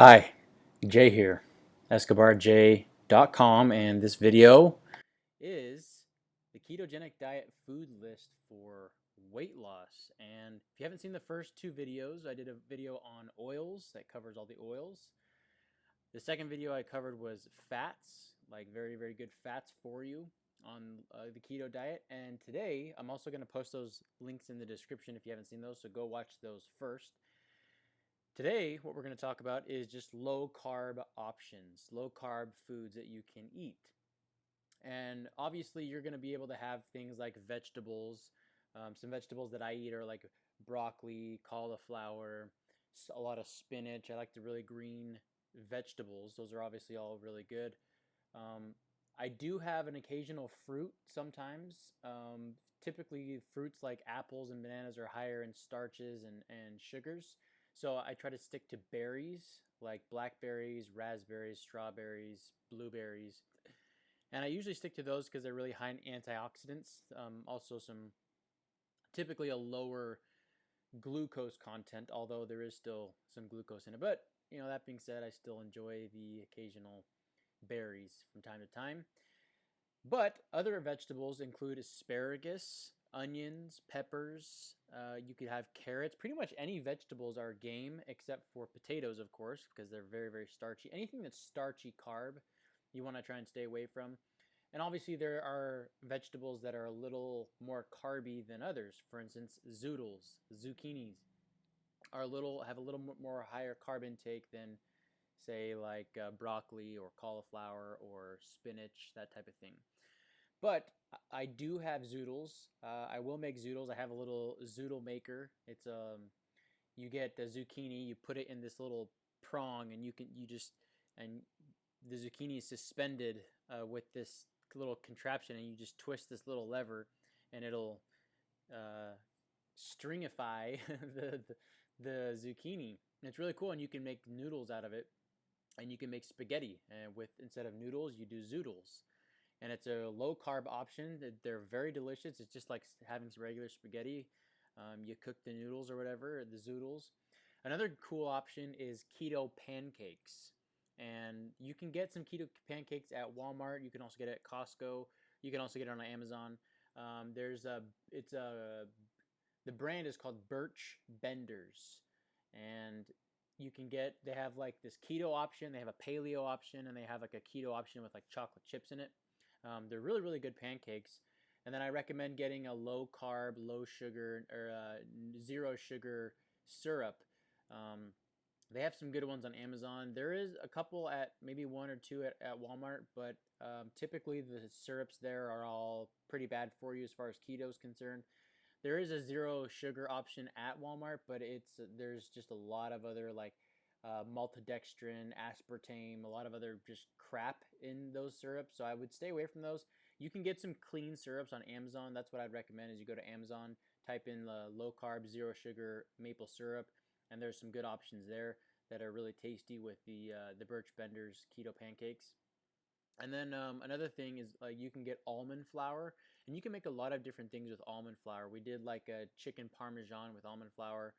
Hi, Jay here, escobarj.com, and this video is the ketogenic diet food list for weight loss. And if you haven't seen the first two videos, I did a video on oils that covers all the oils. The second video I covered was fats, like very, very good fats for you on the keto diet. And today I'm also going to post those links in the description if you haven't seen those, so go watch those first. Today, what we're going to talk about is just low carb options, low carb foods that you can eat. And obviously, you're going to be able to have things like vegetables. Some vegetables that I eat are like broccoli, cauliflower, a lot of spinach. I like the really green vegetables. Those are obviously all really good. Um, I do have an occasional fruit sometimes. Typically, fruits like apples and bananas are higher in starches and sugars. So I try to stick to berries like blackberries, raspberries, strawberries, blueberries. And I usually stick to those because they're really high in antioxidants. Also, typically a lower glucose content, although there is still some glucose in it. But, that being said, I still enjoy the occasional berries from time to time. But other vegetables include asparagus, onions, peppers. You could have carrots. Pretty much any vegetables are game except for potatoes, of course, because they're very, very starchy. Anything that's starchy carb, you want to try and stay away from. And obviously, there are vegetables that are a little more carby than others. For instance, zoodles, zucchinis have a little more higher carb intake than, say, like broccoli or cauliflower or spinach, that type of thing. But I do have zoodles. I will make zoodles. I have a little zoodle maker. You get the zucchini, you put it in this little prong, and and the zucchini is suspended with this little contraption, and you just twist this little lever, and it'll uh, stringify the zucchini. And it's really cool, and you can make noodles out of it, and you can make spaghetti. And instead of noodles, you do zoodles, and it's a low carb option. They're very delicious. It's just like having some regular spaghetti. You cook the noodles or whatever, the zoodles. Another cool option is keto pancakes. And you can get some keto pancakes at Walmart. You can also get it at Costco. You can also get it on Amazon. There's a, it's a, the brand is called Birch Benders. And they have like this keto option, they have a paleo option, and they have like a keto option with like chocolate chips in it. They're really, really good pancakes. And then I recommend getting a low carb, low sugar, or zero sugar syrup. Um, they have some good ones on Amazon. There is a couple at maybe one or two at Walmart, but typically the syrups there are all pretty bad for you as far as keto is concerned. There is a zero sugar option at Walmart, but there's just a lot of other like maltodextrin, aspartame, a lot of other just crap in those syrups. So I would stay away from those. You can get some clean syrups on Amazon. That's what I'd recommend. Is you go to Amazon, type in low carb, zero sugar maple syrup, and there's some good options there that are really tasty with the Birch Benders keto pancakes. And then another thing is you can get almond flour, and you can make a lot of different things with almond flour. We did like a chicken parmesan with almond flour.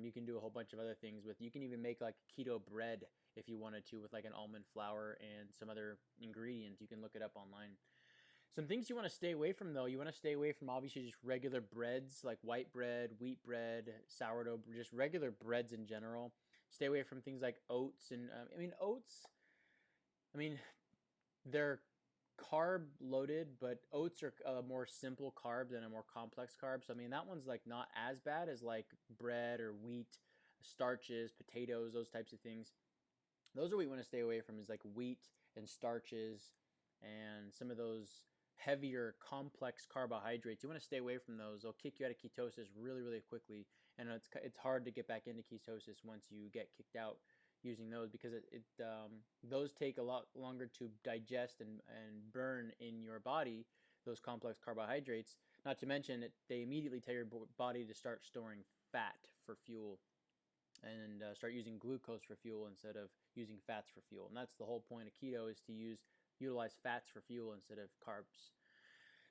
You can do a whole bunch of other things with. You can even make like keto bread if you wanted to with like an almond flour and some other ingredients. You can look it up online. Some things you want to stay away from though. You want to stay away from obviously just regular breads like white bread, wheat bread, sourdough, just regular breads in general. Stay away from things like oats and oats. I mean, they're carb loaded, but oats are a more simple carb than a more complex carb. So I mean that one's like not as bad as like bread or wheat, starches, potatoes, those types of things. Those are what you want to stay away from is like wheat and starches and some of those heavier complex carbohydrates. You want to stay away from those. They'll kick you out of ketosis really, really quickly, and it's hard to get back into ketosis once you get kicked out using those because those take a lot longer to digest and burn in your body, those complex carbohydrates. Not to mention they immediately tell your body to start storing fat for fuel and start using glucose for fuel instead of using fats for fuel. And that's the whole point of keto, is to utilize fats for fuel instead of carbs.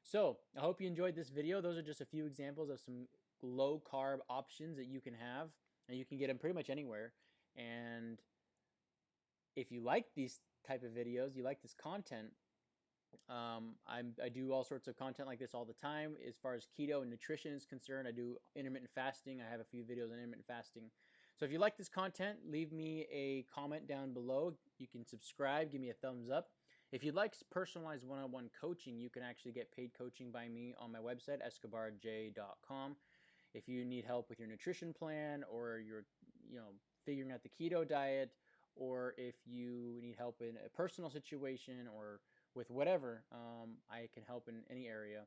So I hope you enjoyed this video. Those are just a few examples of some low carb options that you can have, and you can get them pretty much anywhere. And if you like these type of videos, you like this content, I do all sorts of content like this all the time. As far as keto and nutrition is concerned, I do intermittent fasting. I have a few videos on intermittent fasting. So if you like this content, leave me a comment down below. You can subscribe, give me a thumbs up. If you'd like personalized one-on-one coaching, you can actually get paid coaching by me on my website, escobarj.com. If you need help with your nutrition plan, or you're figuring out the keto diet, or if you need help in a personal situation or with whatever, I can help in any area.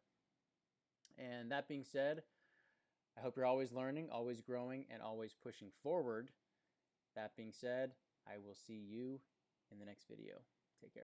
And that being said, I hope you're always learning, always growing, and always pushing forward. That being said, I will see you in the next video. Take care.